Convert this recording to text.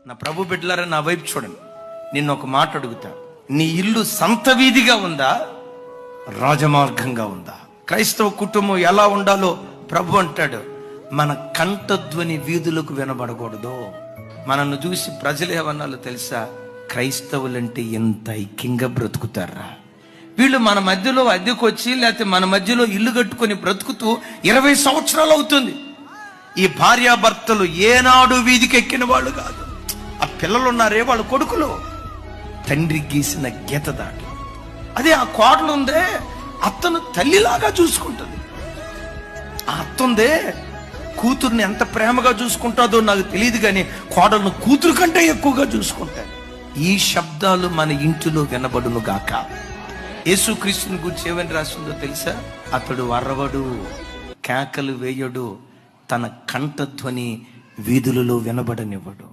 నా ప్రభు బిడ్డలారా, నా వైపు చూడండి. నిన్ను ఒక మాట అడుగుతా. నీ ఇల్లు సంత వీధిగా ఉందా, రాజమార్గంగా ఉందా? క్రైస్తవ కుటుంబం ఎలా ఉండాలో ప్రభు అంటాడు, మన కంఠధ్వని వీధులకు వినబడకూడదు. మనల్ని చూసి ప్రజలు ఏమన్నాలో తెలుసా? క్రైస్తవులంటే ఎంత ఐక్యంగా బ్రతుకుతారా వీళ్ళు. మన మధ్యలో అద్దెకు వచ్చి లేకపోతే మన మధ్యలో ఇల్లు కట్టుకొని బ్రతుకుతూ 20 సంవత్సరాలు అవుతుంది. ఈ భార్యాభర్తలు ఏనాడు వీధికి ఎక్కిన వాళ్ళు కాదు. ఆ పిల్లలు ఉన్నారే, వాళ్ళ కొడుకులు తండ్రి గీసిన గీత దాటి. అదే ఆ కోడలు ఉందే, అత్తను తల్లిలాగా చూసుకుంటుంది. ఆ అత్తుందే, కూతుర్ని ఎంత ప్రేమగా చూసుకుంటుందో నాకు తెలియదు, కానీ కోడలను కూతురు కంటే ఎక్కువగా చూసుకుంటాను. ఈ శబ్దాలు మన ఇంటిలో వినబడును గాక. యేసుక్రీస్తుని గురించి ఏమని రాసిందో తెలుసా? అతడు అరవడు, కేకలు వేయడు, తన కంఠధ్వని వీధులలో వినబడనివ్వడు.